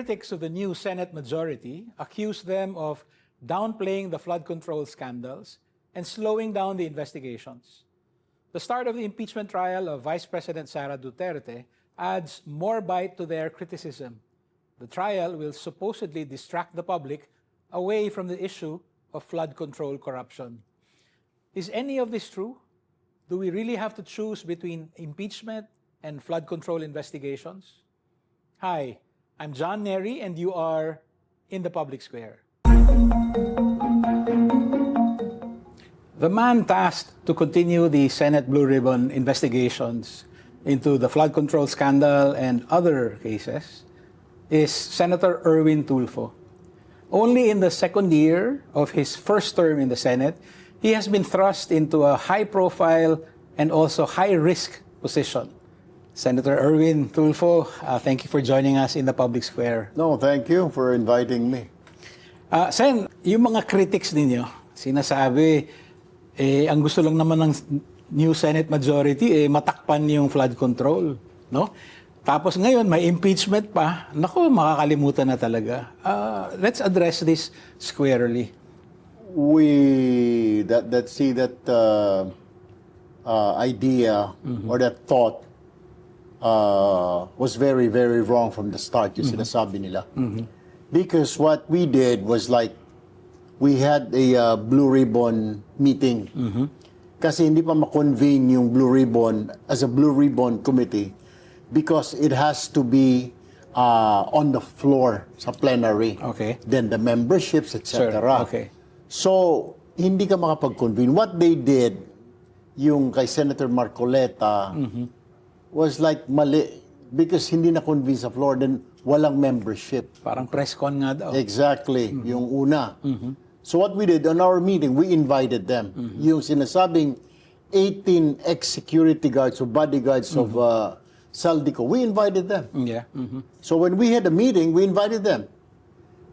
critics of the new Senate majority accuse them of downplaying the flood control scandals and slowing down the investigations. The start of the impeachment trial of Vice President Sara Duterte adds more bite to their criticism. The trial will supposedly distract the public away from the issue of flood control corruption. Is any of this true? Do we really have to choose between impeachment and flood control investigations? Hi, I'm John Nery and you are in the public square. The man tasked to continue the Senate Blue Ribbon investigations into the flood control scandal and other cases is Senator Erwin Tulfo. Only in the second year of his first term in the Senate, he has been thrust into a high-profile and also high-risk position. Senator Erwin Tulfo, thank you for joining us in the public square. No, thank you for inviting me. Sen, yung mga critics ninyo, sinasabi, ang gusto lang naman ng new Senate majority, matakpan yung flood control. No? Tapos ngayon, may impeachment pa. Naku, makakalimutan na talaga. Let's address this squarely. That idea or that thought was very, very wrong from the start, yung sinasabi nila. Because what we did was like, we had a Blue Ribbon meeting. Kasi hindi pa ma-convene yung Blue Ribbon as a Blue Ribbon committee because it has to be on the floor sa plenary. Okay. Then the memberships, etc. Sure. Okay. So, hindi ka makapag-convene. What they did, yung kay Senator Marcoleta, was like mali because hindi na-convene sa floor, then walang membership. Parang press con nga daw. Exactly, yung una. So what we did on our meeting, we invited them. Yung sinasabing 18 ex-security guards or bodyguards of Saldico, we invited them. Yeah. So when we had a meeting, we invited them.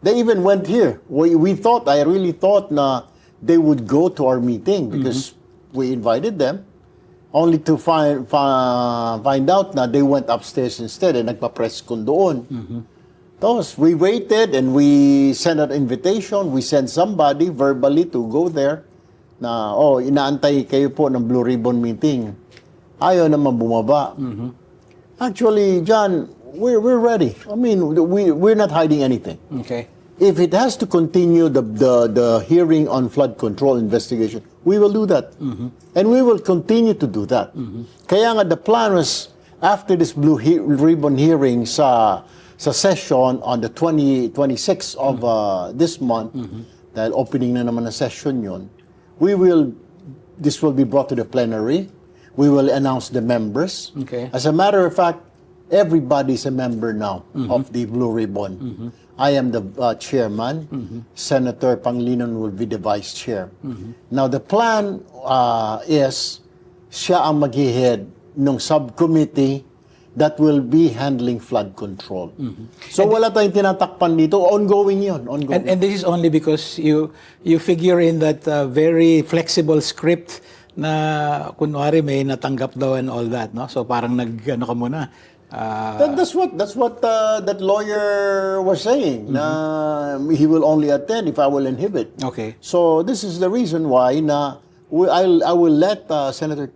They even went here. I really thought na they would go to our meeting because we invited them, only to find out na they went upstairs instead and nagpa-press con doon. Tapos we waited and we sent an invitation. We sent somebody verbally to go there na, inaantay kayo po ng Blue Ribbon meeting. Ayaw naman bumaba. Actually, John, we're ready. I mean, we're not hiding anything. Okay. If it has to continue the hearing on flood control investigation, we will do that. And we will continue to do that. Kaya nga the plan was, after this Blue Ribbon hearing sa session on the 26th of this month, dahil opening na naman na session yun, this will be brought to the plenary. We will announce the members. Okay. As a matter of fact, everybody's a member now of the Blue Ribbon. I am the chairman. Senator Panglinon will be the vice chair. Now, the plan is siya ang mag-head ng subcommittee that will be handling flood control. So, wala tayong tinatakpan dito. Ongoing yun. Ongoing. And this is only because you figure in that very flexible script na kunwari may natanggap daw and all that, no? So parang nag-ano ka muna. That's what that lawyer was saying. Na he will only attend if I will inhibit. Okay. So this is the reason why na I will let Senator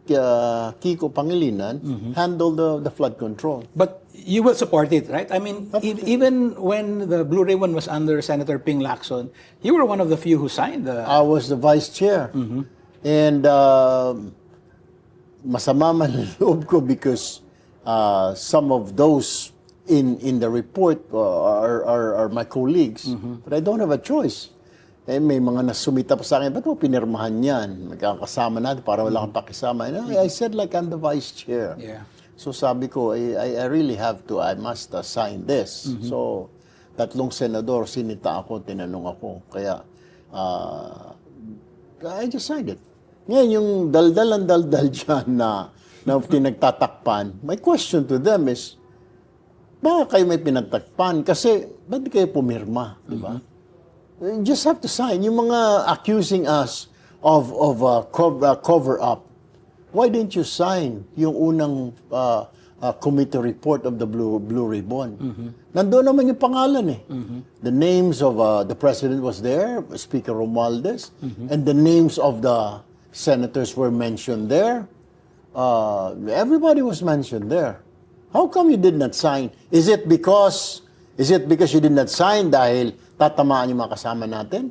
Kiko Pangilinan handle the flood control. But you will support it, right? I mean, even when the Blue Ribbon was under Senator Ping Lacson, you were one of the few who signed the... I was the vice chair. And masama man ang loob ko because some of those in the report are my colleagues. But I don't have a choice. May mga nasumita pa sa akin, ba't mo pinirmahan yan? Magkakasama natin para wala kang pakisama. And I said like I'm the vice chair. Yeah. So sabi ko, I really have to, I must sign this. So, tatlong senador, sinita ako, tinanong ako. Kaya, I just signed it. Ngayon, yung daldal dyan na pinagtatakpan, my question to them is, baka kayo may pinagtakpan? Kasi, ba't di kayo pumirma? Diba? You just have to sign. Yung mga accusing us of cover-up, why didn't you sign yung unang committee report of the Blue Ribbon. Nandoon naman yung pangalan eh. The names of the president was there, Speaker Romualdez, and the names of the senators were mentioned there. Everybody was mentioned there. How come you did not sign? Is it because you did not sign dahil tatamaan yung mga kasama natin?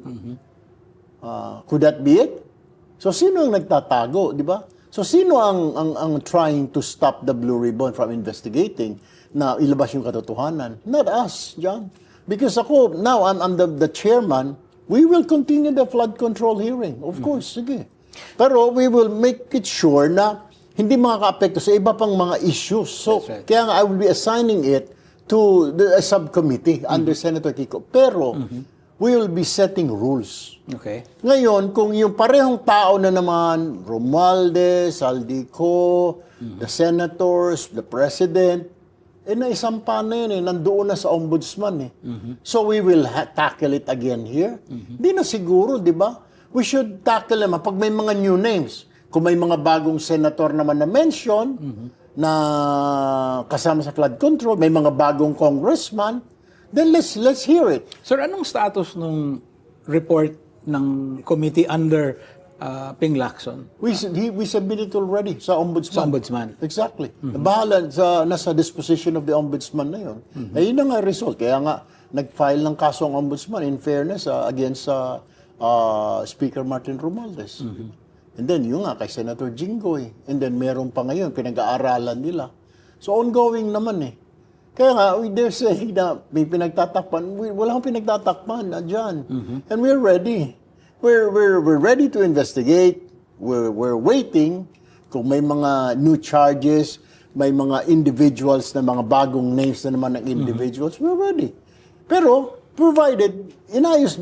Could that be it? So sino ang nagtatago, di ba? So sino ang trying to stop the Blue Ribbon from investigating na ilabas yung katotohanan? Not us, John. Because ako, now I'm the chairman, we will continue the flood control hearing. Of course, sige. Pero we will make it sure na hindi makaka-apekto sa iba pang mga issues. So, right. Kaya nga I will be assigning it to a subcommittee under Senator Kiko. Pero, we will be setting rules. Okay. Ngayon, kung yung parehong tao na naman, Romualdez, Saldico, the senators, the president, naisampa na yun nandoon na sa ombudsman So we will tackle it again here. Di na siguro, di ba? We should tackle naman pag may mga new names. Kung may mga bagong senator naman na mention na kasama sa flood control, may mga bagong congressman, then let's hear it. Sir, anong status nung report ng committee under Ping Lacson? We submitted it already sa ombudsman. Sa ombudsman. Exactly. Bahala, nasa disposition of the ombudsman na yun. Yun na nga result. Kaya nga, nag-file ng kaso ang ombudsman in fairness against Speaker Martin Romualdez. And then, yung nga, kay Senator Jinggoy. And then, meron pa ngayon, pinag-aaralan nila. So, ongoing naman Kaya nga, they're saying na may pinagtatakpan. Wala akong pinagtatakpan dyan. And we're ready. We're ready to investigate. We're waiting. Kung may mga new charges, may mga individuals na mga bagong names na naman ng individuals, we're ready. Pero, provided,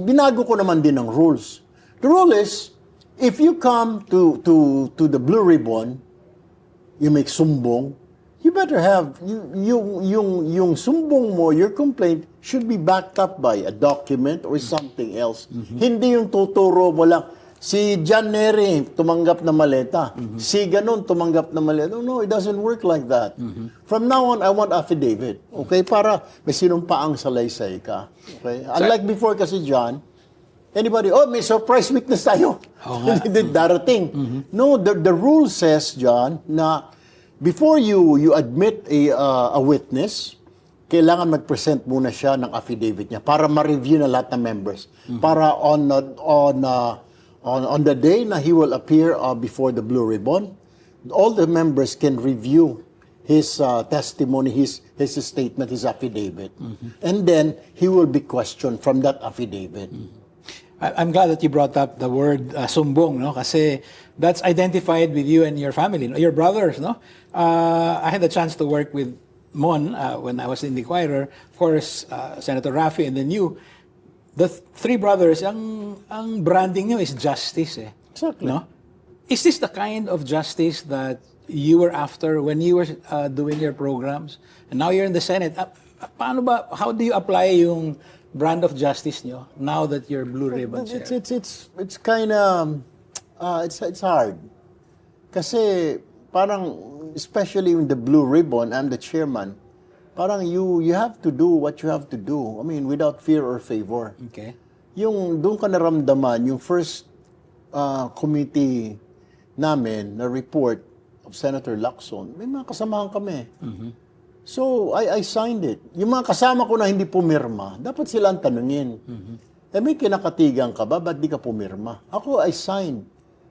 binago ko naman din ang rules. The rule is, if you come to the Blue Ribbon, you make sumbong, you better have yung sumbong mo, your complaint should be backed up by a document or something else. Hindi yung tuturo mo lang, si John Nery tumanggap na maleta, si ganon tumanggap na maleta. No, it doesn't work like that. From now on, I want affidavit. Okay? Para may sinumpaang salaysay ka. Okay? Unlike before kasi, John, anybody, may surprise witness tayo. Darating. No, the rule says, John, na before you admit a witness, kailangan mag-present muna siya ng affidavit niya para ma-review na lahat ng members. Para on the day na he will appear before the Blue Ribbon, all the members can review his testimony, his statement, his affidavit. And then, he will be questioned from that affidavit. I'm glad that you brought up the word sumbong, no? Kasi that's identified with you and your family, no? Your brothers, no? I had the chance to work with Mon when I was in the Inquirer. Of course, Senator Rafi, and then you. The three brothers, ang branding nyo is justice, Exactly. No? Is this the kind of justice that you were after when you were doing your programs? And now you're in the Senate. Paano ba, how do you apply yung brand of justice nyo now that you're Blue Ribbon chair? It's kind of it's hard. Kasi parang especially in the Blue Ribbon, I'm the chairman. Parang you have to do what you have to do. I mean, without fear or favor. Okay. Yung doon ka naramdaman, yung first committee namin na report of Senator Lacson, may mga kasamahan kami. So, I signed it. Yung mga kasama ko na hindi pumirma, dapat sila ang tanungin. May kinakatigan ka ba? Ba't di ka pumirma? Ako, I signed.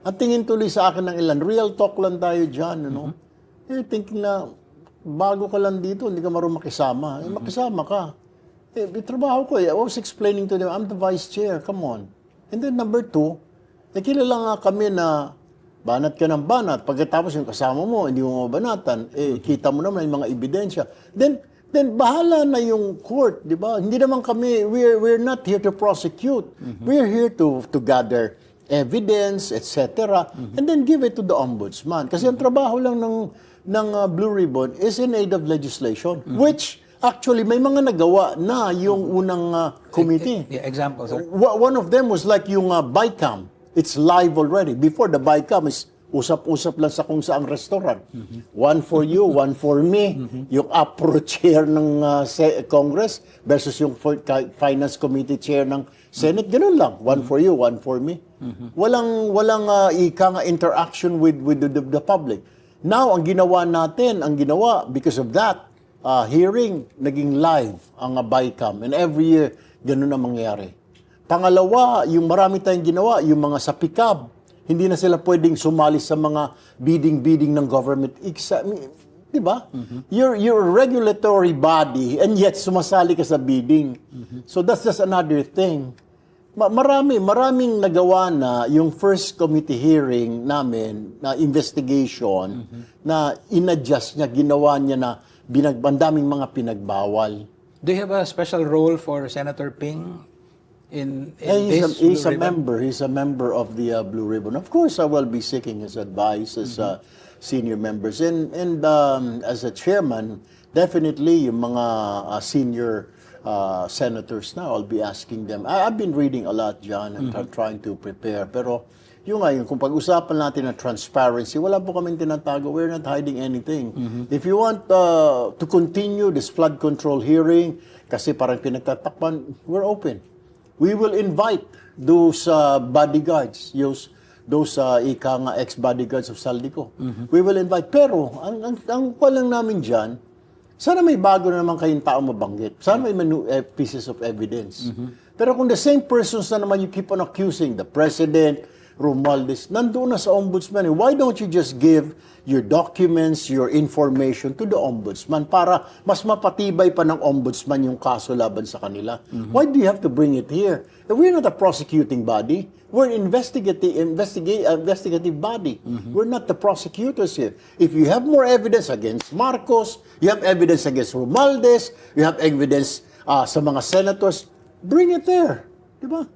Ang tingin tuloy sa akin ng ilan, real talk lang tayo dyan, ano? Thinking na, bago ka lang dito, hindi ka marunong makisama. Makisama ka. Trabaho ko I was explaining to them, I'm the vice chair, come on. And then number 2, kilala nga kami na banat ka ng banat. Pagkatapos yung kasama mo, hindi mo mabanatan, kita mo naman yung mga ebidensya. Then bahala na yung court, di ba? Hindi naman kami, we're not here to prosecute. We're here to gather evidence, etc. And then give it to the ombudsman. Kasi ang trabaho lang ng Blue Ribbon is in aid of legislation, which actually may mga nagawa na yung unang committee. Example, sir. One of them was like yung BICAM. It's live already. Before, the BICAM usap-usap lang sa kung saang restaurant. One for you, one for me. Yung approach chair ng Congress versus yung Finance Committee chair ng Senate, ganun lang. One for you, one for me. Walang interaction with the public. Now, ang ginawa, because of that, hearing, naging live ang BICAM. And every year, ganun na mangyayari. Pangalawa, yung marami tayong ginawa, yung mga sa PICAB, hindi na sila pwedeng sumali sa mga bidding ng government exam. Di ba? You're a regulatory body and yet sumasali ka sa bidding. So that's just another thing. Maraming nagawa na yung first committee hearing namin na investigation na in-adjust niya, ginawa niya na daming mga pinagbawal. Do you have a special role for Senator Ping in He's a member. He's a member of the Blue Ribbon. Of course, I will be seeking his advice as senior members. And as a chairman, definitely yung mga senior senators na, I'll be asking them. I've been reading a lot, John, and trying to prepare. Pero yung kung pag-usapan natin na transparency, wala po kaming tinatago. We're not hiding anything. If you want to continue this flood control hearing, kasi parang pinagtatakpan, we're open. We will invite those bodyguards, those ex-bodyguards of Saldico. We will invite. Pero, ang lang namin dyan, sana may bago na naman kayong tao mabanggit. Sana may pieces of evidence. Pero kung the same persons na naman you keep on accusing, the President, Romualdez, nandoon na sa Ombudsman. Why don't you just give your documents, your information to the Ombudsman para mas mapatibay pa ng Ombudsman yung kaso laban sa kanila? Why do you have to bring it here? We're not a prosecuting body. We're an investigative body. We're not the prosecutors here. If you have more evidence against Marcos, you have evidence against Romualdez, you have evidence sa mga senators, bring it there. Diba?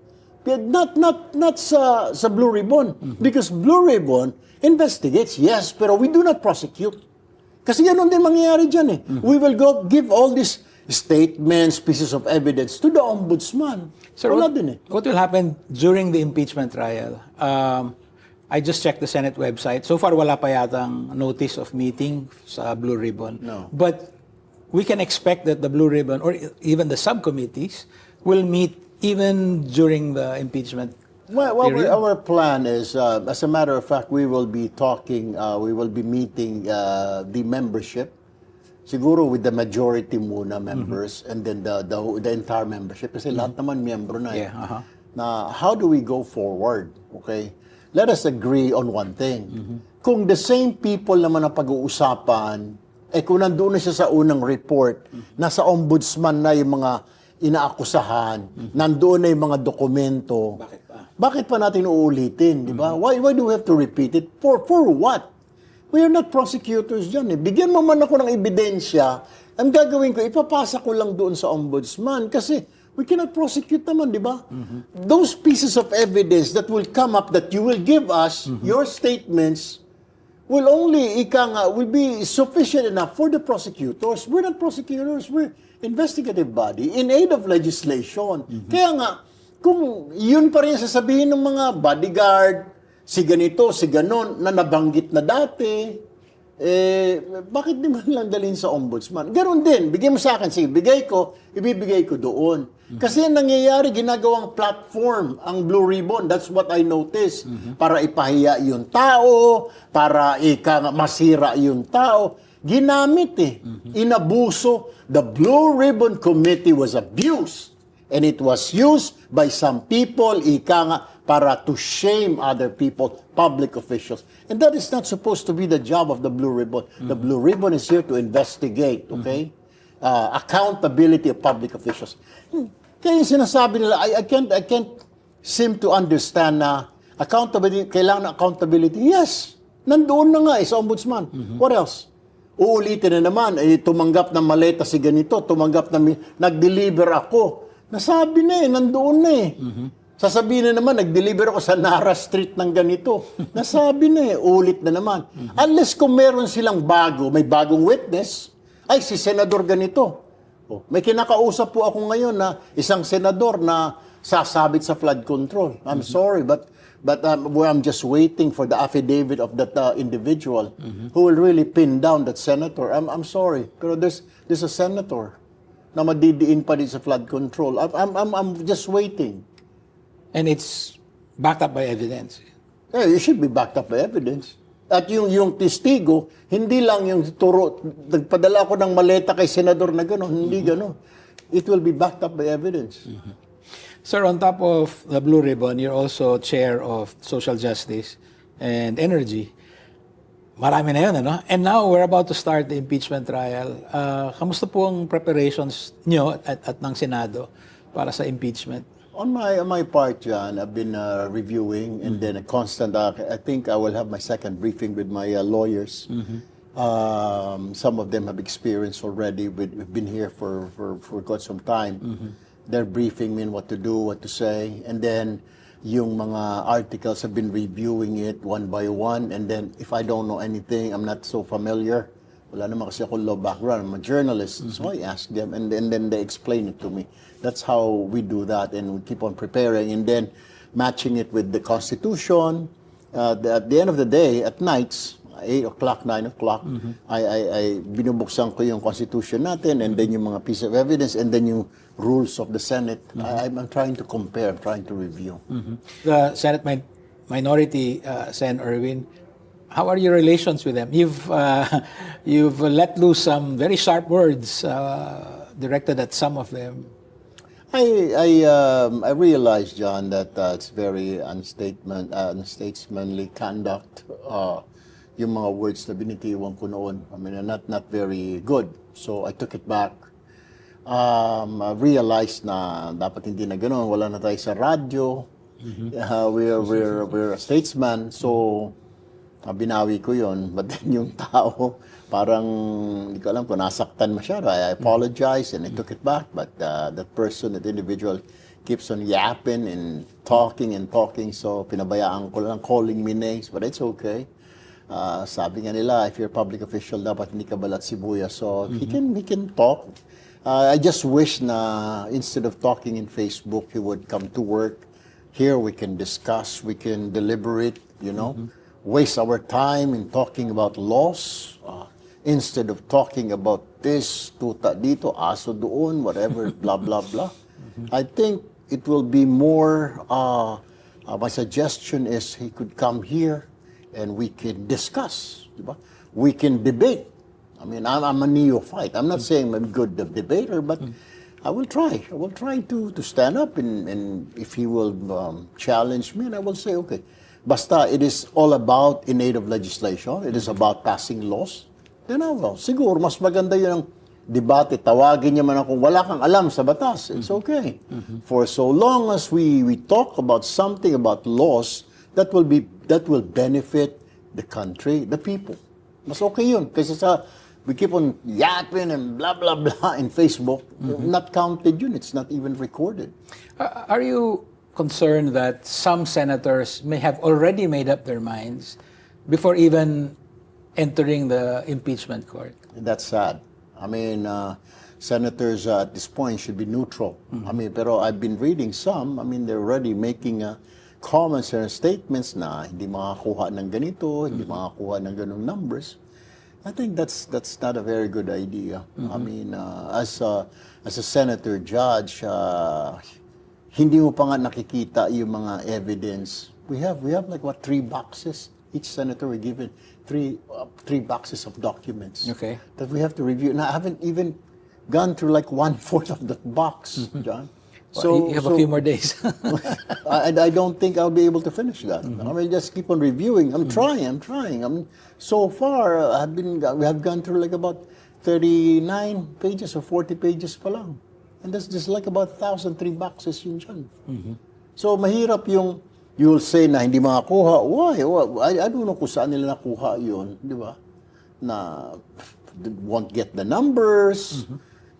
Not sa Blue Ribbon. Because Blue Ribbon investigates, yes, pero we do not prosecute. Kasi ganun din mangyayari dyan eh. We will go give all these statements, pieces of evidence to the Ombudsman. Sir, wala din eh. What will happen during the impeachment trial? I just checked the Senate website. So far, wala pa yatang notice of meeting sa Blue Ribbon. No. But we can expect that the Blue Ribbon or even the subcommittees will meet even during the impeachment period. Our plan is, as a matter of fact, we will be talking, we will be meeting the membership, siguro with the majority muna members, and then the entire membership, kasi lahat naman miyembro na eh. Na how do we go forward? Okay? Let us agree on one thing. Kung the same people naman ang pag-uusapan, kung nandoon na siya sa unang report, nasa ombudsman na yung mga inaakusahan, nandoon na yung mga dokumento, bakit pa natin uulitin, di ba? Why do we have to repeat it? For what? We are not prosecutors dyan eh. Bigyan mo man ako ng ebidensya, ang gagawin ko, ipapasa ko lang doon sa ombudsman kasi we cannot prosecute naman, di ba? Those pieces of evidence that will come up, that you will give us, your statements, will be sufficient enough for the prosecutors. We're not prosecutors, we're investigative body in aid of legislation. Kaya nga, kung yun pa rin sasabihin ng mga bodyguard, si ganito, si ganon, na nabanggit na dati, bakit di man lang dalhin sa ombudsman? Ganon din, bigay mo sa akin, sige, ibibigay ko doon. Kasi ang nangyayari, ginagawang platform ang Blue Ribbon. That's what I noticed. Para ipahiya yung tao, para masira yung tao. Ginamit eh. Inabuso. The Blue Ribbon Committee was abused. And it was used by some people, para to shame other people, public officials. And that is not supposed to be the job of the Blue Ribbon. The Blue Ribbon is here to investigate, okay? Accountability of public officials. Kaya yung sinasabi nila, I can't seem to understand na accountability, kailangan ng accountability. Yes, nandoon na nga sa ombudsman. What else? Uulitin na naman, tumanggap ng maleta si ganito, tumanggap na nag-deliver ako. Nasabi na nandoon na Sasabihin na naman, nag-deliver ako sa Nara Street ng ganito. Nasabi na ulit na naman. Unless kung meron silang may bagong witness, ay si Senador ganito. May kinakausap po ako ngayon na isang senador na sasabit sa flood control. I'm sorry, but I'm just waiting for the affidavit of that individual who will really pin down that senator. I'm sorry, pero there's a senator na madidiin pa din sa flood control. I'm just waiting. And it's backed up by evidence. Yeah, it should be backed up by evidence. At yung testigo, hindi lang yung turo, nagpadala ko ng maleta kay senador na gano'n, hindi gano'n. It will be backed up by evidence. Sir, on top of the Blue Ribbon, you're also chair of Social Justice and Energy. Marami na yun, ano? And now, we're about to start the impeachment trial. Kamusta po ang preparations nyo at ng Senado para sa impeachment? On my part, John, I've been reviewing and then a constant. I think I will have my second briefing with my lawyers. Some of them have experience already. We've been here for quite some time. They're briefing me on what to do, what to say, and then yung mga articles have been reviewing it one by one. And then if I don't know anything, I'm not so familiar. Wala naman kasi ako law background. I'm a journalist, so I ask them, and then they explain it to me. That's how we do that, and we keep on preparing, and then matching it with the Constitution. At the end of the day, at nights, 8 o'clock, 9 o'clock, I binubuksan ko yung Constitution natin, and then yung mga piece of evidence, and then yung rules of the Senate. I'm trying to compare, I'm trying to review. The Senate Minority, Sen. Erwin, how are your relations with them? You've let loose some very sharp words directed at some of them. I realize, John, that it's very unstatesmanly conduct. Yung mga words na binitiwan ko noon, I mean, not very good. So I took it back. I realized na dapat hindi na gano'n. Wala na tayo sa radyo. We're a statesman. So binawi ko yon, but then yung tao parang hindi ko alam kung nasaktan masyado. I apologize and I took it back, but that person, that individual keeps on yapping and talking, so pinabayaan ko lang, calling me names, but it's okay. Sabi nga nila, if you're a public official, dapat hindi ka balat sibuyas, so he can talk. I just wish na instead of talking in Facebook, he would come to work. Here we can discuss, we can deliberate, you know. Waste our time in talking about laws instead of talking about this, tuta dito, aso doon, whatever, blah, blah, blah. I think it will be more, my suggestion is he could come here and we can discuss. Diba? We can debate. I mean, I'm a neophyte. I'm not saying I'm a good debater, but I will try. I will try to stand up, and if he will challenge me, and I will say, okay, basta it is all about in aid of legislation, it is about passing laws, then I will. Siguro, mas maganda yun ang debate. Tawagin niya man akong wala kang alam sa batas. It's okay. For so long as we talk about something about laws that will benefit the country, the people. Mas okay yun. Kasi we keep on yapping and blah, blah, blah in Facebook. Not counted yun. It's not even recorded. Are you concerned that some senators may have already made up their minds before even entering the impeachment court? That's sad. I mean, senators at this point should be neutral. I mean, pero I've been reading some. I mean, they're already making comments and statements na hindi makakuha ng ganito, hindi makakuha ng ganong numbers. I think that's not a very good idea. I mean, as a senator judge, hindi mo pa nga nakikita yung mga evidence. We have like what, 3 boxes? Each senator we given 3 boxes of documents that we have to review. And I haven't even gone through like 1/4 of that box, John. So you have a few more days. I don't think I'll be able to finish that. I mean, just keep on reviewing. I'm trying. I mean, so far we have gone through like about 39 pages or 40 pages pa lang. And that's just like about 1,003 boxes yun dyan. So mahirap yung you'll say na hindi makakuha. Why? I don't know kung saan nila nakuha yun. Di ba? Na won't get the numbers.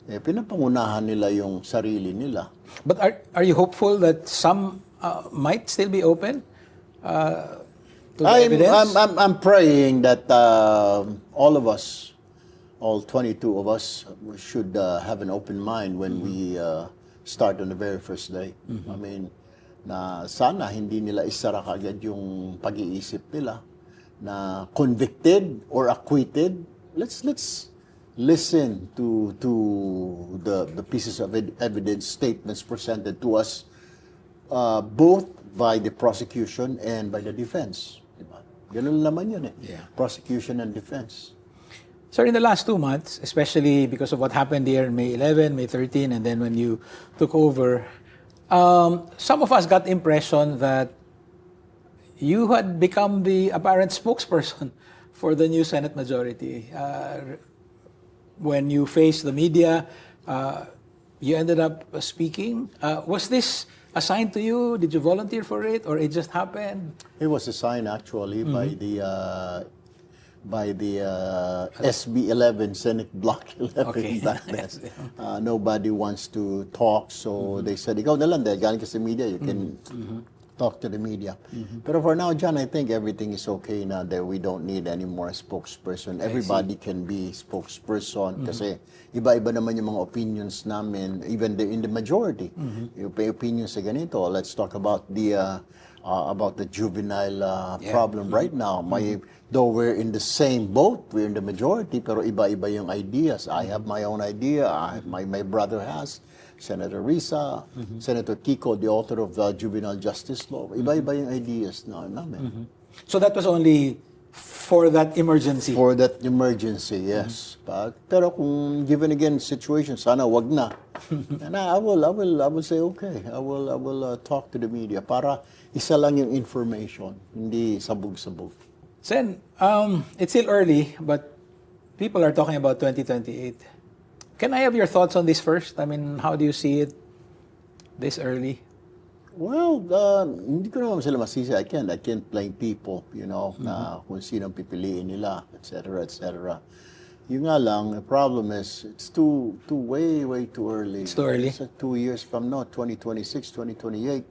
Pinapangunahan nila yung sarili nila. But are you hopeful that some might still be open to the evidence? I'm praying that all of us, all 22 of us, should have an open mind when we start on the very first day. I mean, na sana hindi nila isara kaagad yung pag-iisip nila na convicted or acquitted. Let's listen to the pieces of evidence, statements presented to us, both by the prosecution and by the defense. Diba? Ganun naman yun eh. Yeah. Prosecution and defense. Sir, in the last 2 months, especially because of what happened here May 11, May 13, and then when you took over, some of us got the impression that you had become the apparent spokesperson for the new Senate majority. When you faced the media, you ended up speaking. Was this assigned to you? Did you volunteer for it, or it just happened? It was assigned actually by the SB 11, Senate Block 11 Okay. back then. Nobody wants to talk, so they said, ikaw na lang, dahil galing ka sa media, you can talk to the media. Pero for now, John, I think everything is okay now that we don't need any more spokesperson. Everybody can be spokesperson kasi iba-iba naman yung mga opinions namin, even in the majority. Yung opinions sa ganito, let's talk about the juvenile problem right now. Though we're in the same boat, we're in the majority, pero iba-iba yung ideas. I have my own idea. My brother has. Senator Risa, Senator Kiko, the author of the Juvenile Justice Law. Iba-iba yung ideas namin. So that was only for that emergency? For that emergency, yes. Pero kung given again situation, sana wag na. And I will say okay. I will talk to the media para isa lang yung information, hindi sabog-sabog. Sen, it's still early, but people are talking about 2028. Can I have your thoughts on this first? I mean, how do you see it this early? Well, hindi ko naman sila masisi. I can't blame people, na kung sinong pipiliin nila, etc., etc. Yung nga lang, the problem is, it's way too early. It's too early? It's 2 years from now, 2026, 2028.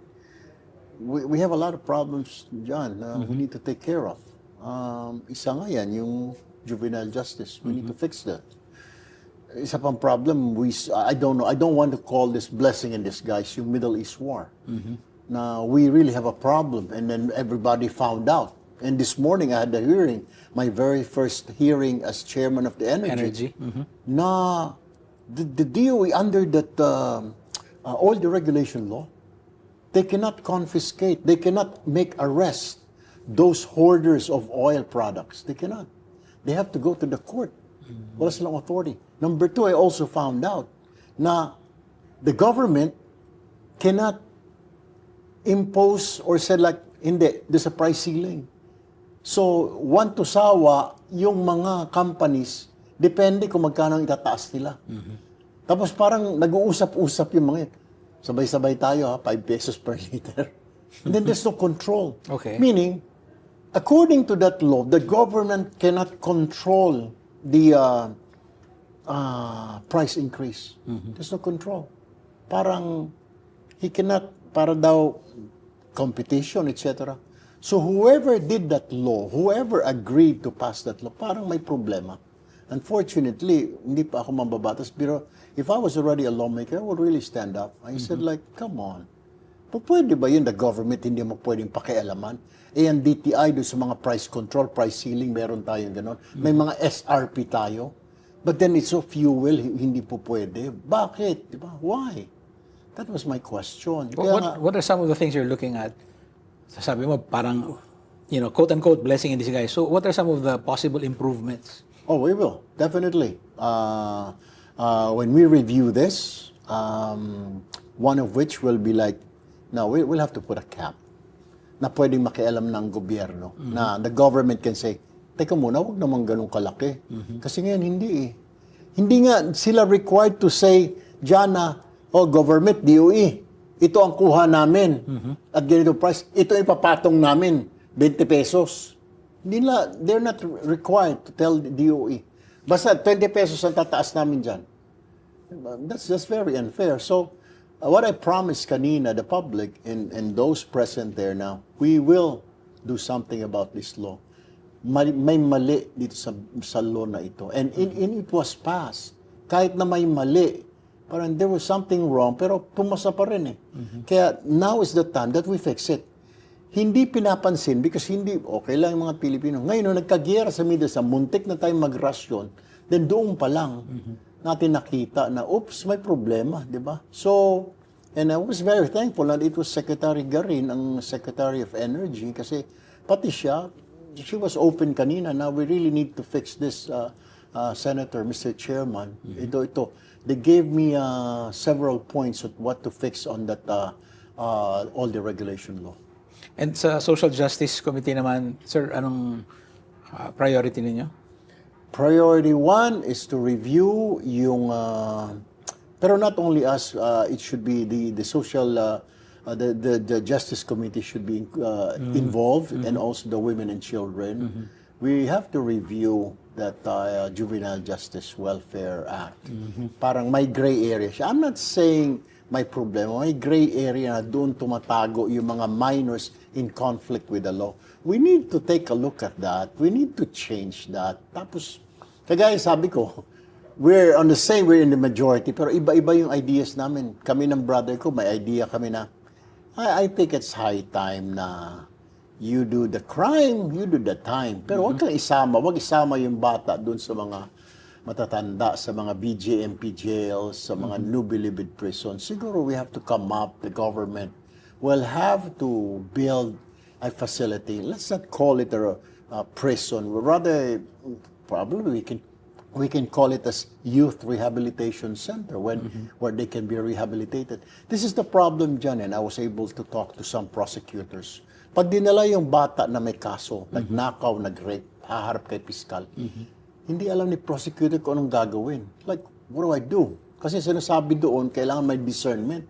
We have a lot of problems, John, we need to take care of. Isa nga yan, yung juvenile justice. We need to fix that. Isa pang problem, I don't know, I don't want to call this blessing in disguise, yung Middle East war. Now, we really have a problem, and then everybody found out. And this morning, I had a hearing, my very first hearing as chairman of the Energy. Na the DOE, under that oil deregulation law, they cannot confiscate, they cannot make arrest those hoarders of oil products. They cannot. They have to go to the court. Wala silang authority. Number 2, I also found out na the government cannot impose or say like, hindi, there's a price ceiling. So, want to sawa yung mga companies, depende kung magkano ang itataas nila. Tapos parang nag-uusap-usap yung mga yun. Sabay-sabay tayo, 5 pesos per liter. And then there's no control. Okay. Meaning, according to that law, the government cannot control the price increase. There's no control. Parang, he cannot, para daw, competition, etc. So whoever did that law, whoever agreed to pass that law, parang may problema. Unfortunately, hindi pa ako mambabatas, pero if I was already a lawmaker, I would really stand up. I said like, come on. Pwede ba yun, the government hindi mo pwedeng pakialaman? Ang DTI doon sa mga price control, price ceiling, meron tayong gano'n. May mga SRP tayo. But then it's so fuel, hindi po pwede. Bakit? Diba? Why? That was my question. What are some of the things you're looking at? Sabi mo, parang, quote-unquote, blessing in disguise. So what are some of the possible improvements? Oh, we will. Definitely. When we review this, one of which will be like, now we'll have to put a cap na pwedeng makialam ng gobyerno. Na the government can say, teka muna, wag naman ganun kalaki. Kasi ngayon, hindi eh. Hindi nga sila required to say, Jana, government, DOE, ito ang kuha namin. At ganito price, ito ipapatong namin, 20 pesos. They're not required to tell the DOE. Basta 20 pesos ang tataas namin dyan. That's just very unfair. So, what I promised kanina, the public, and those present there now, we will do something about this law. May mali dito sa law na ito. And it was passed. Kahit na may mali, Parang there was something wrong, pero pumasa pa rin eh. Kaya now is the time that we fix it. Hindi pinapansin because hindi, okay lang yung mga Pilipino. Ngayon, nung nagkagyera sa media, sa muntik na tayong magrasyon, then doon pa lang natin nakita na, oops, may problema, di ba? So, and I was very thankful that it was Secretary Garin, ang Secretary of Energy, kasi pati siya, she was open kanina, now we really need to fix this, Senator, Mr. Chairman. Ito. They gave me several points of what to fix on that, all the regulation law. And sa Social Justice Committee naman, sir, anong priority ninyo? Priority one is to review yung, pero not only us, it should be the social, the Justice Committee should be involved, and also the women and children. We have to review that Juvenile Justice Welfare Act. Parang may gray area siya. I'm not saying may problema, may gray area na doon tumatago yung mga minors in conflict with the law. We need to take a look at that. We need to change that. Tapos, kagaya sabi ko, we're in the majority, pero iba-iba yung ideas namin. Kami ng brother ko, may idea kami na, I think it's high time na you do the crime, you do the time. Pero wag isama yung bata doon sa mga matatanda, sa mga BJMP jails, sa mga newly lived prisons. Siguro we have to come up, the government will have to build a facility. Let's not call it a prison. Rather, probably we can call it as youth rehabilitation center where they can be rehabilitated. This is the problem dyan, and I was able to talk to some prosecutors. Pag dinala yung bata na may kaso, nagnakaw, nag-rape, haharap kay piskal, hindi alam ni prosecutor kung anong gagawin. Like, what do I do? Kasi sinasabi doon, kailangan may discernment.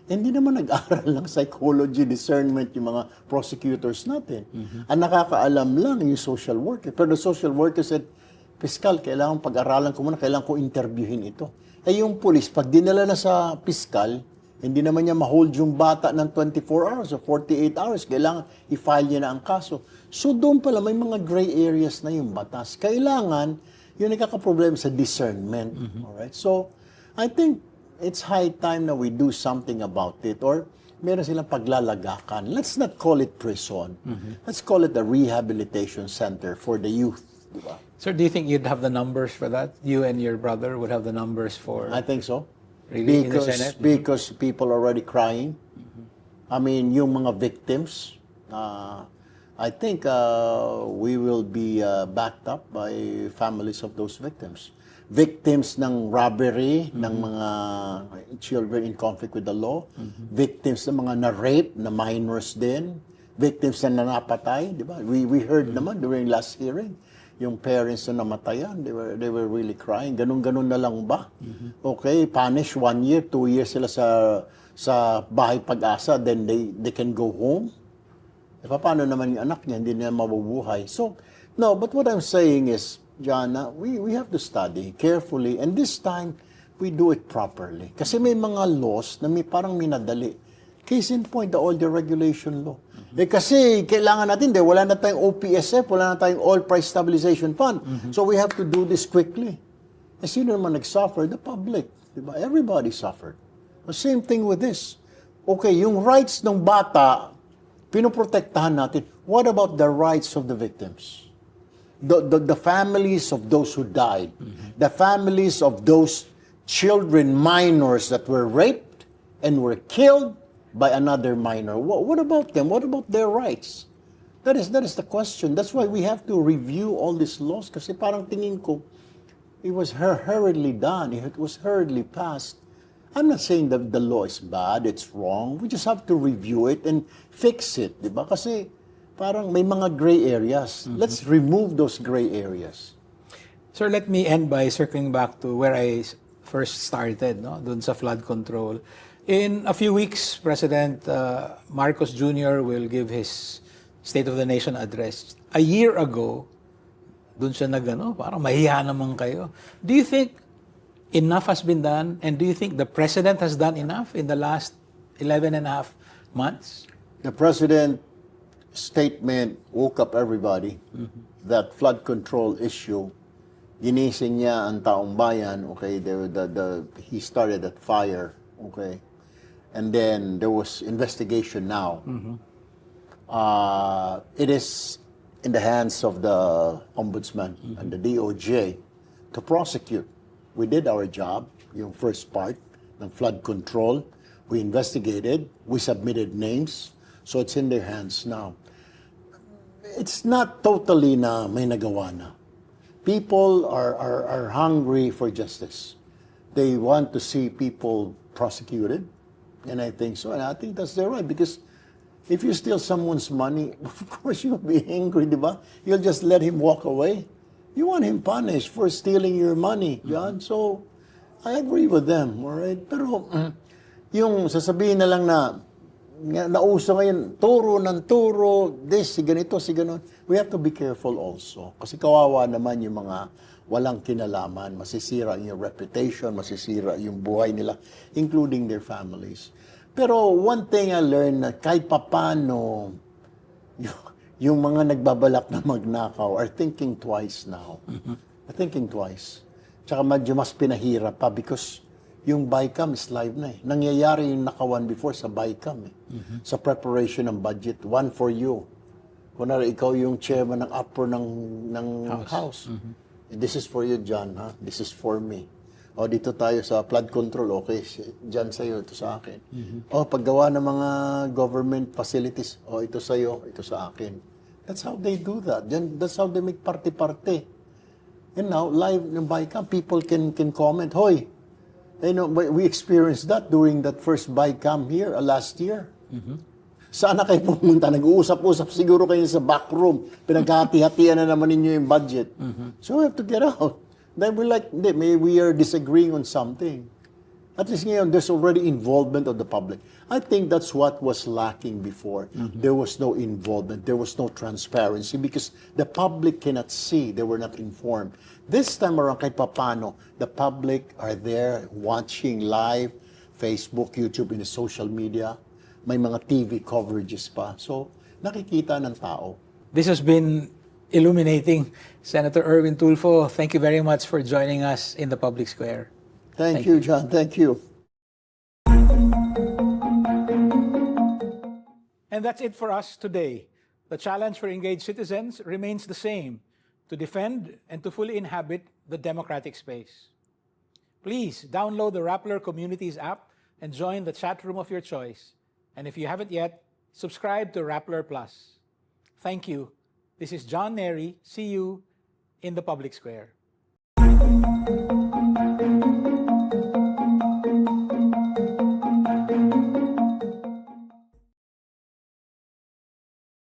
Hindi naman nag-aral ng psychology, discernment yung mga prosecutors natin. Ang nakakaalam lang yung social worker. Pero the social worker said, piskal, kailangan pag-aralan ko muna, kailangan ko interviewin ito. Eh yung police, pag dinala na sa piskal, hindi naman niya ma-hold yung bata ng 24 hours o 48 hours. Kailangan i-file niya na ang kaso. So doon pala may mga gray areas na yung batas. Kailangan, yun nagkakaproblema sa discernment. Alright? So, I think it's high time na we do something about it. Or meron silang paglalagakan. Let's not call it prison. Let's call it a rehabilitation center for the youth. Diba? Sir, do you think you'd have the numbers for that? You and your brother would have the numbers for... I think so. Really, in the Senate? Because people are already crying. I mean, yung mga victims, I think we will be backed up by families of those victims. Victims ng robbery, ng mga children in conflict with the law. Victims ng mga na-rape, na minors din. Victims na napatay, di ba? We heard naman during last hearing, yung parents na namatayan, they were really crying. Ganun-ganun na lang ba? Okay, punish 1 year, 2 years sila sa bahay pag-asa, then they can go home. E paano naman yung anak niya, hindi niya mabubuhay. So, no, but what I'm saying is, Jana, we have to study carefully, and this time, we do it properly. Kasi may mga laws na parang minadali. Case in point, the older regulation law. Eh kasi kailangan natin, wala na tayong OPSF, wala na tayong Oil Price Stabilization Fund. So we have to do this quickly. Eh sino naman nag-suffer? The public. Diba? Everybody suffered. The same thing with this. Okay, yung rights ng bata, pinoprotektahan natin. What about the rights of the victims? The families of those who died. The families of those children, minors that were raped and were killed by another minor. What about them? What about their rights? That is the question. That's why we have to review all these laws. Kasi parang tingin ko, it was hurriedly done. It was hurriedly passed. I'm not saying that the law is bad, it's wrong. We just have to review it and fix it. Diba? Kasi parang may mga gray areas. Let's remove those gray areas. Sir, let me end by circling back to where I first started, no? Dun sa flood control. In a few weeks, President Marcos Jr. will give his State of the Nation address. A year ago, dun siya parang mahiya naman kayo. Do you think enough has been done? And do you think the President has done enough in the last 11 and a half months? The President's statement woke up everybody. That flood control issue ginising niya ang taong bayan, okay, he started that fire, okay, and then there was investigation now. It is in the hands of the ombudsman and the DOJ to prosecute. We did our job, yung first part ng flood control. We investigated, we submitted names, so it's in their hands now. It's not totally na may nagawa na. People are hungry for justice. They want to see people prosecuted, and I think so. And I think that's their right, because if you steal someone's money, of course you'll be angry, di ba? You'll just let him walk away. You want him punished for stealing your money, John. So, I agree with them, all right? Pero, yung sasabihin na lang na, nauso ngayon, turo ng turo, this, si ganito, si ganon. We have to be careful also. Kasi kawawa naman yung mga walang kinalaman. Masisira yung reputation, masisira yung buhay nila, including their families. Pero one thing I learned, na kahit papano, yung mga nagbabalak na magnakaw are thinking twice now. Are thinking twice. Tsaka medyo mas pinahirap pa because yung BICAM is live na eh. Nangyayari yung nakawan before sa BICAM eh. Sa preparation ng budget, one for you. Kunwari, ikaw yung chairman ng upper ng house. This is for you, John. Ha? This is for me. O, dito tayo sa flood control. Okay, John sa'yo, ito sa akin. O, paggawa ng mga government facilities. O, ito sa'yo, ito sa akin. That's how they do that. That's how they make party-party. And now, live ng BICAM, people can comment, hoy, you know, we experienced that during that first BICAM here last year. Sana kayo pumunta, nag-uusap-usap siguro kayo sa back room, pinagkahati-hatian na naman ninyo yung budget. So we have to get out. Then we're like, maybe we are disagreeing on something. At least ngayon, there's already involvement of the public. I think that's what was lacking before. There was no involvement. There was no transparency because the public cannot see. They were not informed. This time around, kahit papano, the public are there watching live, Facebook, YouTube, in the social media. May mga TV coverages pa. So, nakikita ng tao. This has been illuminating. Senator Erwin Tulfo, thank you very much for joining us in the public square. Thank you, John. Thank you. And that's it for us today. The challenge for engaged citizens remains the same, to defend and to fully inhabit the democratic space. Please download the Rappler Communities app and join the chat room of your choice. And if you haven't yet, subscribe to Rappler Plus. Thank you. This is John Nery. See you in the public square.